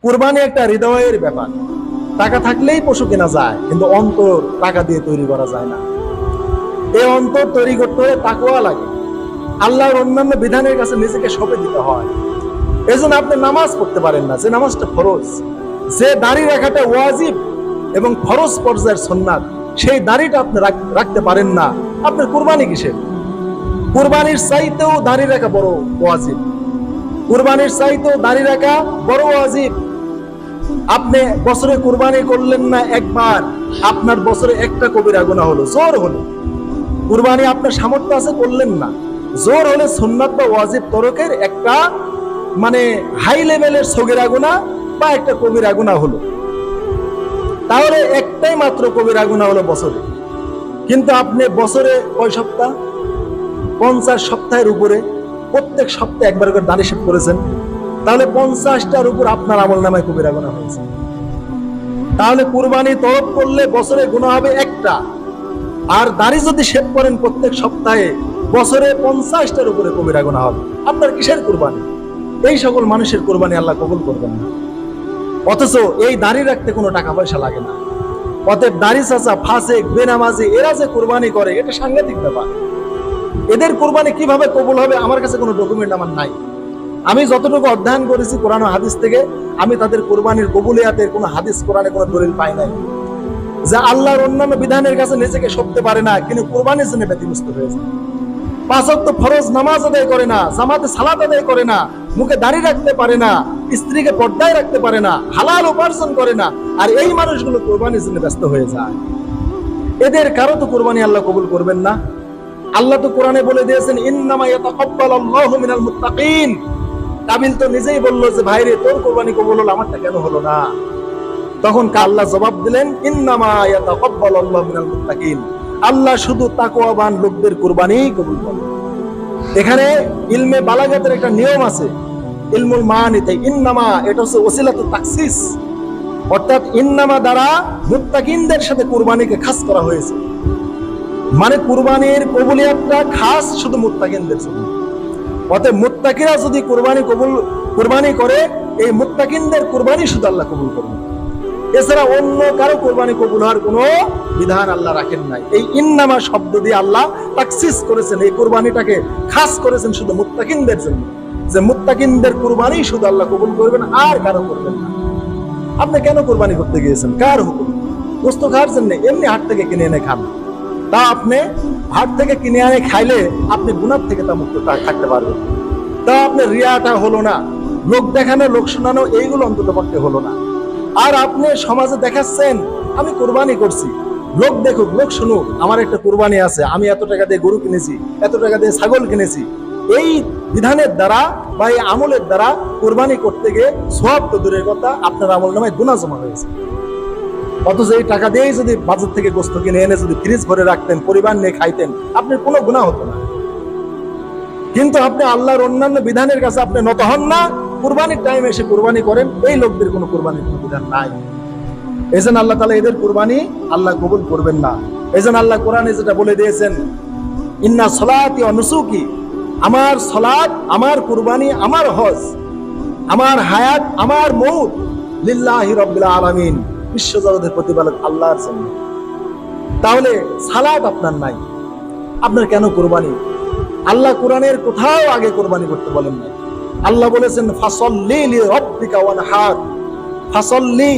কুরবানি একটা হৃদয়ের ব্যাপার। টাকা থাকলেই পশু কেনা যায়, কিন্তু অন্তর টাকা দিয়ে তৈরি করা যায় না। এই অন্তর তৈরি করতে হলে তাকওয়া লাগে, আল্লাহর অন্যান্য বিধানের কাছে নিজেকে সঁপে দিতে হয়। এই জন্য আপনি নামাজ পড়তে পারেন না, যে নামাজটা ফরজ, যে দাড়ি রাখাটা ওয়াজিব এবং ফরজ পর্যায়ের সুন্নাত, সেই দাড়িটা আপনি রাখতে পারেন না, আপনার কুরবানি কিসের? কুরবানির চাইতেও দাড়ি রাখা বড় ওয়াজিব, কুরবানির চাইতেও দাড়ি রাখা বড় ওয়াজিব। আপনি বছরে কুরবানি করলেন না একবার, আপনার বছরে একটা কবিরা গুনাহ হলো, জোর হলো। কুরবানি আপনার সামর্থ্য আছে, করলেন না, জোর হলে সুন্নাত বা ওয়াজিব তরকের একটা মানে হাই লেভেলের সগীরা গুনাহ বা একটা কবিরা গুনাহ হলো। তাহলে একটাই মাত্র কবিরা গুনাহ হলো বছরে। কিন্তু আপনি বছরে কয় সপ্তাহ? 50 সপ্তাহের উপরে প্রত্যেক সপ্তাহে একবার করে দাড়ি শেভ করেছেন, তাহলে 50টার উপর আপনার আমল নামায় কবিরা গুনাহ হয়েছে। তাহলে কুরবানি তলব করলে বছরে গুনাহ হবে একটা, আর দাড়ি যদি শেভ করেন প্রত্যেক সপ্তাহে, বছরে 50টার উপরে কবিরা গুনাহ হবে। আপনার কিসের কুরবানি? এই সকল মানুষের কুরবানি আল্লাহ কবুল করবেন না। অথচ এই দাড়ি রাখতে কোনো টাকা পয়সা লাগে না। অতএব দাড়ি চাচা, ফাসেক, বেনামাজি এরা যে কুরবানি করে, এটা সাংঘাতিক ব্যাপার। এদের কুরবানি কিভাবে কবুল হবে আমার কাছে কোনো ডকুমেন্ট আমার নাই। আমি যতটুকু অধ্যয়ন করেছি কোরআন ও হাদিস থেকে, আমি তাদের কুরবানির কবুলিয়াতের কোনো হাদিস কোরআনে কোনো দলিল পাই নাই। যে আল্লাহর অন্যান্য বিধানের কাছে নিজেকে সঁপতে পারে না, কিন্তু কুরবানির জন্য ব্যতিব্যস্ত হয়েছে। 5 ওয়াক্ত ফরজ নামাজ আদায় করে না, জামাতে সালাত আদায় করে না, মুখে দাড়ি রাখতে পারে না, স্ত্রীকে পর্দায় রাখতে পারে না, হালাল উপার্জন করে না, আর এই মানুষগুলো কুরবানির জন্য ব্যস্ত হয়ে যায়। এদের কারো তো কুরবানি আল্লাহ কবুল করবেন না। আল্লাহ তো কোরআনে বলে দিয়েছেন, ইন্নামা ইয়াতাকাব্বালুল্লাহু মিনাল মুত্তাকিন। কাবিল তো নিজেই বলল যে ভাই রে, তোর কুরবানি কবুল হলো, আমারটা কেন হলো না? তখন আল্লাহ জবাব দিলেন, ইন্নামা ইয়াতাকাব্বালুল্লাহু মিনাল মুত্তাকিন। আল্লাহ শুধু তাকওয়াবান লোকদের কুরবানিই কবুল করেন। এখানে ইলমে বালাগাতের একটা নিয়ম আছে, ইলমুল মানিতে ইন্নামা, এটা হচ্ছে ওসিলাতুত তাকসিস, অর্থাৎ ইন্নামা দ্বারা মুত্তাকিনদের সাথে কুরবানিকে খাস করা হয়েছে। মানে কুরবানির কবুলিয়াতটা খাস শুধু মুত্তাকিনদের জন্য। অতএব মুত্তাকিরা যদি কুরবানি করে, এই মুত্তাকিনদের কুরবানি শুধু আল্লাহ কবুল করবেন। এছাড়া অন্য কারো কুরবানি কবুল হওয়ার কোনো বিধান আল্লাহ রাখেন নাই। এই ইন্নামা শব্দ দিয়ে আল্লাহ তাকসিস করেছেন, এই কুরবানিটাকে খাস করেছেন শুধু মুত্তাকিনদের জন্য, যে মুত্তাকিনদের কুরবানি শুধু আল্লাহ কবুল করবেন, আর কারো করবেন না। আপনি কেন কুরবানি করতে গিয়েছেন? কার হুকুম? গোস্ত খাওয়ার জন্য? এমনি হাট থেকে কিনে এনে খান। তা আপনি হাট থেকে কিনে এনে খাইলে আপনি গুনাহ থেকে তা মুক্ত থাকতে পারবেন। তা আপনার রিয়াটা হলো না, লোক দেখানো, লোক শোনানো, এইগুলো অন্তত পক্ষে হলো না। আর আপনি সমাজে দেখাচ্ছেন আমি কুরবানি করছি, লোক দেখুক, লোক শুনুক, আমার একটা কুরবানি আছে, আমি এত টাকা দিয়ে গরু কিনেছি, এত টাকা দিয়ে ছাগল কিনেছি। এই বিধানের দ্বারা বা এই আমলের দ্বারা কুরবানি করতে গিয়ে সওয়াব তো দূরের কথা, আপনার আমল নামায় গুনাহ জমা হয়েছে। অথচ এই টাকা দিয়েই যদি বাজার থেকে গোস্ত কিনে এনে যদি ফ্রিজ ভরে রাখতেন, পরিবার নিয়ে খাইতেন, আপনার কোনো গুনাহ হতো না। কিন্তু আপনি আল্লাহর অন্যান্য বিধানের কাছে আপনি নত হন না, কুরবানির টাইমে এসে কুরবানি করেন। এই লোকদের কোনো কুরবানির কোনো বিধান নাই। এজন্য আল্লাহ তাআলা এদের কুরবানি আল্লাহ কবুল করবেন না। এজন্য আল্লাহ কোরআনে যেটা বলে দিয়েছেন, ইন্না সলাতি ওয়া নুসুকি, আমার সালাত, আমার কুরবানি, আমার হজ, আমার হায়াত, আমার মউত লিল্লাহি রাব্বিল আলামিন, বিশ্বজগতের প্রতিপালক আল্লাহর জন্য। তাহলে সালাত আপনার নাই, আপনার কেন কুরবানি? আল্লাহ কোরআনের কোথাও আগে কুরবানি করতে বলেন নাই। আল্লাহ বলেছেন, ফাসল্লি লিরাব্বিকা ওয়ানহার, ফাসল্লি,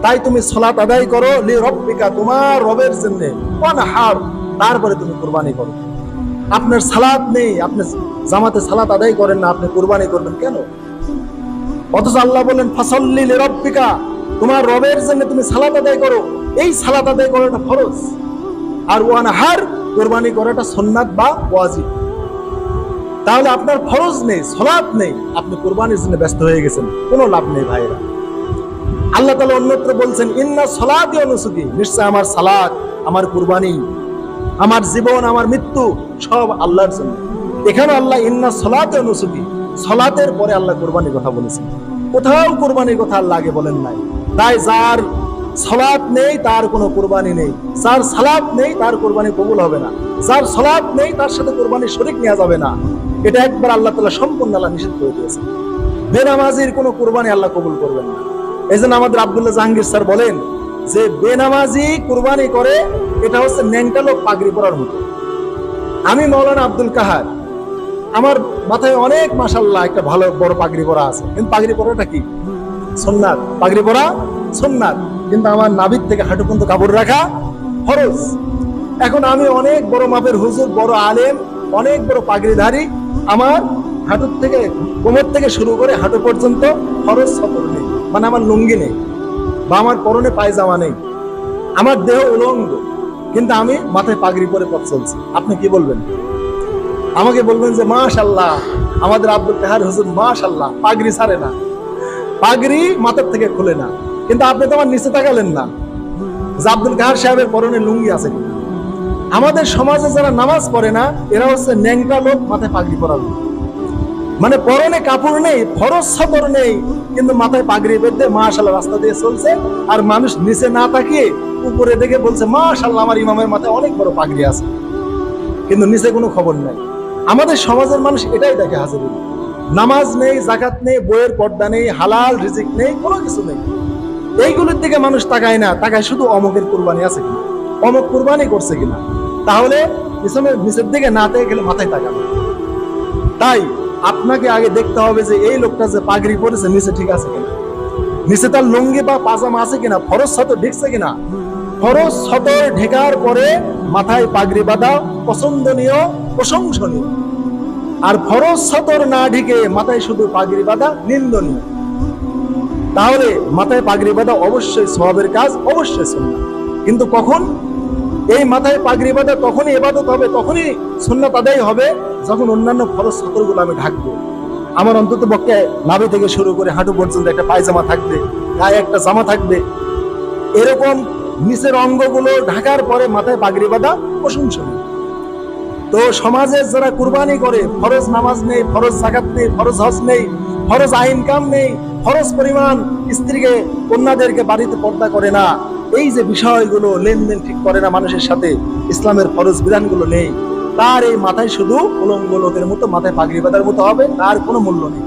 তাই তুমি সালাত আদায় করো, লিরাব্বিকা, তোমার রবের জন্য, ওয়ানহার, তারপরে তুমি কুরবানি করো। আপনার সালাত নেই, আপনি জামাতে সালাত আদায় করেন না, আপনি কুরবানি করবেন কেন? অথচ আল্লাহ বলেন, ফাসল্লি লিরাব্বিকা, তোমার রবের জন্য তুমি সালাত আদায় করো। এই সালাত আদায় করাটা ফরজ, আর ওয়ানহার, কুরবানি করাটা সুন্নাত বা ওয়াজিব। তাহলে আপনার ফরজ নেই, সালাত নেই, আপনি কুরবানির জন্য ব্যস্ত হয়ে গেছেন, কোনো লাভ নেই ভাইরা। আল্লাহ তাআলা অন্যত্র বলছেন, ইন্না সলাতি ওয়া নুসুকি, নিশ্চয় আমার সালাত, আমার কুরবানি, আমার জীবন, আমার মৃত্যু সব আল্লাহর জন্য। এখানে আল্লাহ ইন্না সলাতি ওয়া নুসুকি, সালাতের পরে আল্লাহ কুরবানির কথা বলেছেন। কোথাও কুরবানির কথা আল্লাহ আগে বলেন নাই। তাই যার সালাত নেই তার কোনো কুরবানি নেই, যার সালাত নেই তার কুরবানি কবুল হবে না, যার সালাত নেই তার সাথে কুরবানি শরীক নেওয়া যাবে না। এটা একবার আল্লাহ তাআলা সম্পূর্ণ আল্লাহ নিষেধ করে দিয়েছেন। বেনামাজির কোনো কুরবানি আল্লাহ কবুল করবেন না। এই জন্য আমাদের আব্দুল্লাহ জাহাঙ্গীর স্যার বলেন যে বেনামাজি কুরবানি করে এটা হচ্ছে ন্যাংটা লোক পাগড়ি পরার মতো। আমি মাওলানা আব্দুল কাহার, আমার মাথায় অনেক মাশাআল্লাহ একটা ভালো বড় পাগড়ি পরা আছে, কিন্তু পাগড়ি পরাটা কি সুন্নাত, পাগড়ি পরা সুন্নাত, কিন্তু আমার নাভির থেকে হাঁটু পর্যন্ত কাপড় রাখা ফরজ। এখন আমি অনেক বড় মাপের হুজুর, বড় আলেম, অনেক বড় পাগড়িধারী, আমার হাঁটুর থেকে কোমর থেকে শুরু করে হাঁটু পর্যন্ত ফরজ সতর নেই, মানে আমার লুঙ্গি নেই বা আমার পরনে পায়জামা নেই, আমার দেহ উলঙ্গ, কিন্তু আমি মাথায় পাগড়ি পরে পথ চলছি। আপনি কি বলবেন? আমাকে বলবেন যে মাশাআল্লাহ আমাদের আব্দুল কাহার হুজুর মাশাআল্লাহ পাগড়ি ছাড়ে না, পাগড়ি মাথার থেকে খুলে না। কিন্তু আপনি তো আমার নিচে তাকালেন না যে আব্দুল কাহার সাহেবের পরনে লুঙ্গি আছে কিনা। আমাদের সমাজে যারা নামাজ পড়ে না এরা হচ্ছে ন্যাংটা লোক, মাথায় পাগড়ি পরা লোক, মানে পরনে কাপড় নেই, ফরজ সতর নেই, কিন্তু মাথায় পাগড়ি বেঁধে মাশাআল্লাহ রাস্তা দিয়ে চলছে, আর মানুষ নিচে না তাকিয়ে উপরে দেখে বলছে মাশাআল্লাহ আমার ইমামের মাথায় অনেক বড় পাগড়ি আছে, কিন্তু নিচে কোনো খবর নাই। আমাদের সমাজের মানুষ এটাই দেখে হাজির, নামাজ নেই, যাকাত নেই, বইয়ের পর্দা নেই, হালাল রিজিক নেই, কোনো কিছু নেই। এইগুলোর দিকে মানুষ তাকায় না, তাকায় শুধু অমুকের কুরবানি আছে কিনা, অমুক কুরবানি করছে কিনা, তাহলে পিছনের নিচের দিকে না তাকে গেলে মাথায় তাকাবে। তাই আপনাকে আগে দেখতে হবে যে এই লোকটা যে পাগড়ি পরেছে নিচে ঠিক আছে কিনা, নিচে তার লুঙ্গি বা পাজামা আছে কিনা, ফরজ সতর ঢেকছে কিনা। ফরজ সতর ঢেকার পরে মাথায় পাগড়ি বাঁধা পছন্দনীয়, প্রশংসনীয়, আর ফরজ সতর না ঢেকে মাথায় শুধু পাগড়ি বাঁধা নিন্দনীয়। তাহলে মাথায় পাগড়ি বাঁধা অবশ্যই সওয়াবের কাজ, অবশ্যই সুন্নাত। কিন্তু কখন এই মাথায় পাগড়ি বাঁধা তখনই ইবাদত হবে, তখনই সুন্নাত আদায় হবে যখন অন্যান্য ফরজ সতরগুলো আমি ঢাকবো। আমার অন্তত পক্ষে নাভি থেকে শুরু করে হাঁটু পর্যন্ত একটা পায়জামা থাকবে, গায়ে একটা জামা থাকবে, এরকম নিচের অঙ্গগুলো ঢাকার পরে মাথায় পাগড়ি বাঁধা প্রশংসনীয়। তো সমাজের যারা কুরবানি করে, ফরজ নামাজ নেই, ফরজ যাকাত নেই, ফরজ হজ নেই, ফরজ ইনকাম নেই, ফরজ পরিমাণ স্ত্রীকে, কন্যাদেরকে বাড়িতে পর্দা করে না, এই যে বিষয়গুলো লেনদেন ঠিক করে না মানুষের সাথে, ইসলামের ফরজ বিধানগুলো নেই, তার এই মাথায় শুধু উলঙ্গ লোকের মতো মাথায় পাগড়ি বাঁধার মতো হবে, তার কোনো মূল্য নেই,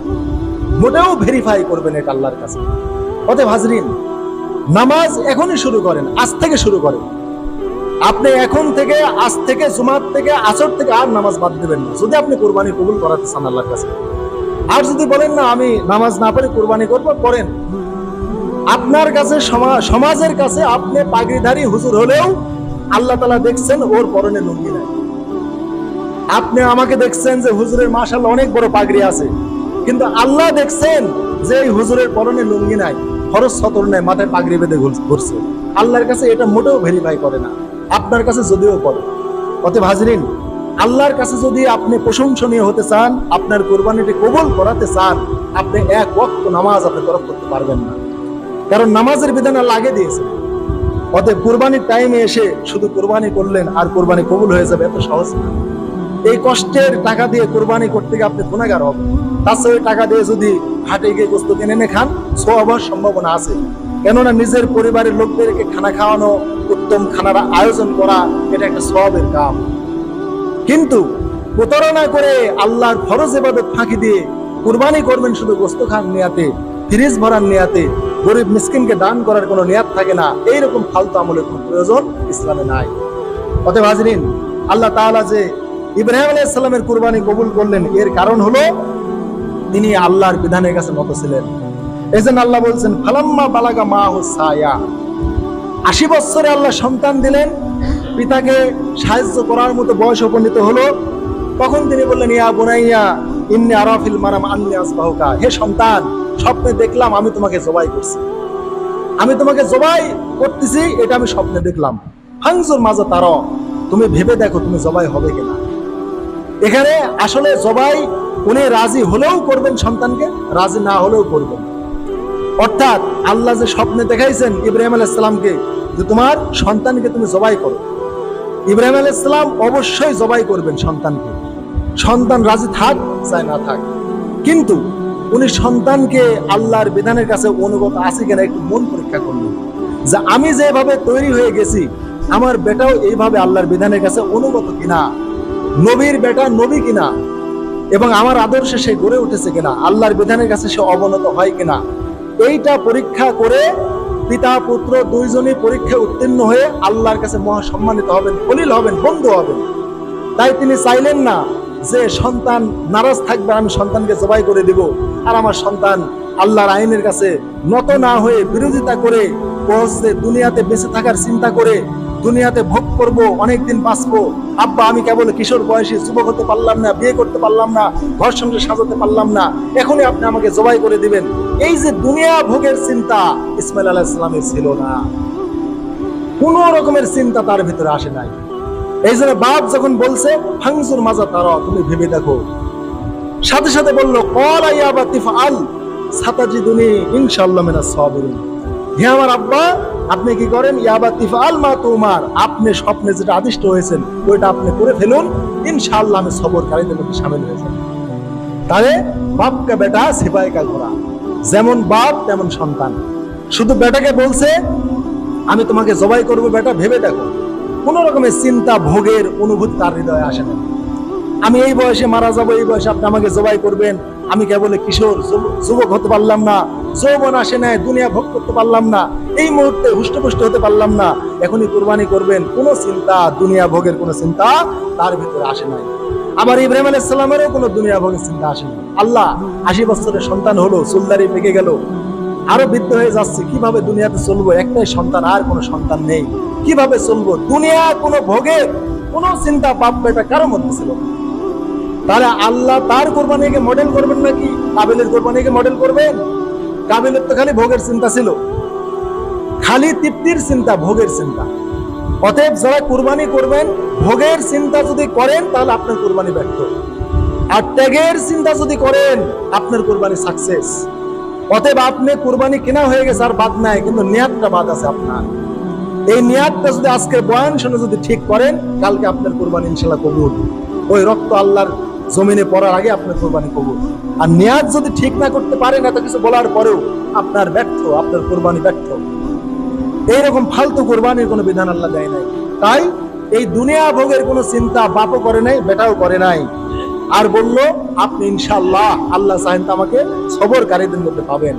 মোটেও ভেরিফাই করবেন এটা আল্লাহর কাছে। অতএব হাজরিন, নামাজ এখনই শুরু করেন, আজ থেকে শুরু করেন। আপনি এখন থেকে, আজ থেকে, জুমার থেকে, আসর থেকে আর নামাজ বাদ দেবেন না, যদি আপনি কুরবানি কবুল করাতে চান আল্লাহর কাছে। আর যদি বলেন না আমি নামাজ না পড়ে কুরবানি করবো, করেন। আপনার কাছে, সমাজের কাছে আপনি পাগড়িধারী হুজুর হলেও আল্লাহ তাআলা দেখছেন ওর পরনে লুঙ্গি নাই। আপনি আমাকে দেখছেন যে হুজুরের মাশাআল্লাহ অনেক বড় পাগড়ি আছে, কিন্তু আল্লাহ দেখছেন যে এই হুজুরের পরনে লুঙ্গি নাই, ফরজ সতর নাই, মাথায় পাগড়ি বেঁধে ঘুরছে। আল্লাহর কাছে এটা মোটেও ভেরিফাই করে না, আপনার কাছে যদিও করে। অতএব হাজরিন, আল্লাহর কাছে যদি আপনি প্রশংসনীয় হতে চান, আপনার কুরবানিটি কবুল করাতে চান, আপনি এক ওয়াক্ত নামাজ আপনি তরক করতে পারবেন না, কারণ নামাজের বিধান আল্লাহ আগে দিয়েছে। অতএব কুরবানির টাইমে এসে শুধু কুরবানি করলেন আর কুরবানি কবুল হয়ে যাবে, এত সহজ না। এই কষ্টের টাকা দিয়ে কুরবানি করতে গিয়ে আপনি গুনাহগার হবেন। তাছাড়া ওই টাকা দিয়ে যদি হাটে গিয়ে গোশত কিনে এনে খান, সওয়াব হওয়ার সম্ভাবনা আছে। কেননা নিজের পরিবারের লোকদেরকে খানা খাওয়ানো, উত্তম খানার আয়োজন করা, এটা একটা সওয়াবের কাম। কিন্তু প্রতারণা করে আল্লাহর ফরজ ইবাদত ফাঁকি দিয়ে কুরবানি করবেন শুধু গোশত খান নিয়াতে, ফ্রিজ ভরার নিয়াতে, গরিব মিসকিনকে দান করার কোনো নিয়াত থাকে না, এইরকম ফালতু আমলের কোনো প্রয়োজন ইসলামে নাই। অতএব হাজরিন, আল্লাহ তাআলা যে ইব্রাহিম আলাইহিস সালামের কুরবানি কবুল করলেন, এর কারণ হলো তিনি আল্লাহর বিধানের কাছে নত ছিলেন। এজন্য আল্লাহ বলছেন ফালাম্মা বালাগা মাহু সায়া, 80 বছরে আল্লাহ সন্তান দিলেন, পিতাকে সাহায্য করার মতো বয়স উপনীত হলো। তখন তিনি বললেন ইয়া বুনাইয়া ইন্নী আরা ফিল মানাম আন্নী আসবাহুকা, হে সন্তান, স্বপ্নে দেখলাম আমি তোমাকে জবাই করছি, আমি তোমাকে জবাই করতেছি, এটা আমি স্বপ্নে দেখলাম। ফানজুর মাজা তারা, তুমি ভেবে দেখো তুমি জবাই হবে কিনা। এখানে আসলে জবাই উনি রাজি হলেও করবেন, সন্তানকে রাজি না হলেও করবেন। অর্থাৎ আল্লাহ যে স্বপ্নে দেখাইছেন ইব্রাহিম আলাইহিস সালামকে যে তোমার সন্তানকে তুমি জবাই করো, ইব্রাহিম আলাইহিস সালাম অবশ্যই জবাই করবেন সন্তানকে, সন্তান রাজি থাক চাই না থাক। কিন্তু উনি সন্তানকে আল্লাহর বিধানের কাছে অনুগত আছে কিনা একটু মন পরীক্ষা করলেন, যে আমি যেভাবে তৈরি হয়ে গেছি আমার বেটাও এইভাবে আল্লাহর বিধানের কাছে অনুগত কিনা, নবীর বেটা নবী কিনা, এবং আমার আদর্শে সে গড়ে উঠেছে কিনা, আল্লাহর বিধানের কাছে সে অবনত হয় কিনা। এইটা পরীক্ষা করে পিতা পুত্র দুইজনই পরীক্ষায় উত্তীর্ণ হয়ে আল্লাহর কাছে মহা সম্মানিত হবেন, খলিল হবেন, বন্ধু হবেন। তাই তিনি চাইলেন না যে সন্তান নারাজ থাকবে, আমি সন্তানকে জবাই করে দিব, আর আমার সন্তান আল্লাহর আইনের কাছে নত না হয়ে বিরোধিতা করে পৌঁছতে দুনিয়াতে বেঁচে থাকার চিন্তা করে দুনিয়াতে ভোগ করব, অনেকদিন বাঁচবো, আব্বা আমি কেবল কিশোর বয়সে যুবক হতে পারলাম না, বিয়ে করতে পারলাম না, ঘর সংসার সাজাতে পারলাম না, এখনই আপনি আমাকে জবাই করে দিবেন, এই যে দুনিয়া ভোগের চিন্তা ইসমাইল আলাইহিস সালামের ছিল না। কোন রকমের চিন্তা তার ভিতরে আসে নাই। এই জন্য বাপ যখন বলছে ফাংসুর মাজা তারা, তুমি ভেবে দেখো, সাথে সাথে বললো ক্বালা ইয়া আবাতি ফাআল সাতাজিদুনি ইনশাআল্লাহ মিনাস সাবিরিন। হে আমার আব্বা, আপনি কি করেন, ইয়া আবাতি ফাআল মা তুমার, আপনি স্বপ্নে যেটা আদিষ্ট হয়েছেন ওইটা আপনি করে ফেলুন, ইনশাআল্লাহ আমি সবরকারীদের মধ্যে শামিল হয়ে যাব। তাহলে বাপ কা বেটা সিপাহি কা ঘোড়া, যেমন বাপ তেমন সন্তান। শুধু বেটাকে বলছে আমি তোমাকে জবাই করবো বেটা, ভেবে দেখো, কোন রকমের চিন্তা ভোগের অনুভূতি তার হৃদয়ে আসে না। আমি এই বয়সে মারা যাবো, এই বয়সে আপনি আমাকে জবাই করবেন, আমি কেবল কিশোর যুবক হতে পারলাম না, যৌবন আসে নাই, দুনিয়া ভোগ করতে পারলাম না, এই মুহূর্তে হুষ্টপুষ্ট হতে পারলাম না, এখনই কুরবানি করবেন, কোন চিন্তা দুনিয়া ভোগের কোন চিন্তা তার ভিতরে আসে নাই। আবার ইব্রাহিম আলাইহিস সালামেরও কোনো দুনিয়া ভোগের চিন্তা আসে না। আল্লাহ 80 বছরের সন্তান হলো, চুলদারি পেকে গেল, আরো বৃদ্ধ হয়ে যাচ্ছে, কিভাবে দুনিয়াতে চলবো, একটাই সন্তান, আর কোনো সন্তান নেই, কিভাবে চলবো, দুনিয়া কোনো ভোগের কোনো চিন্তা বাপ বেটা কারো মধ্যে ছিল না। তাহলে আল্লাহ তার কোরবানিকে মডেল করবেন নাকি কাবিলের কোরবানিকে মডেল করবেন? কাবিলের তো খালি ভোগের চিন্তা ছিল, খালি তৃপ্তির চিন্তা, ভোগের চিন্তা। অতএব যারা কোরবানি করবেন ভোগের চিন্তা যদি করেন তাহলে আপনার কোরবানি ব্যর্থ, আর ত্যাগের চিন্তা যদি করেন আপনার কোরবানি সাকসেস। অতএব আপনি কোরবানি কেনা হয়ে গেছে আর বাদ নাই, কিন্তু নিয়াতটা বাদ আছে আপনার। এই নিয়াতটা যদি আজকের বয়ান শুনে যদি ঠিক করেন, কালকে আপনার কোরবানি ইনশাআল্লাহ কবুল। ওই রক্ত আল্লাহর জমিনে পড়ার আগে আপনার কোরবানি কবুল। আর নিয়াত যদি ঠিক না করতে পারেন, এত কিছু বলার পরেও আপনার ব্যর্থ, আপনার কোরবানি ব্যর্থ। এইরকম ফালতু কোরবানির কোনো বিধান আল্লাহ দেয় নাই। তাই এই দুনিয়া ভোগের কোনো চিন্তা বাপও করে নাই, বেটাও করে নাই। আর বলল আপনি ইনশাআল্লাহ, আল্লাহ চাহেন তো আমাকে সবরকারীদের মধ্যে পাবেন।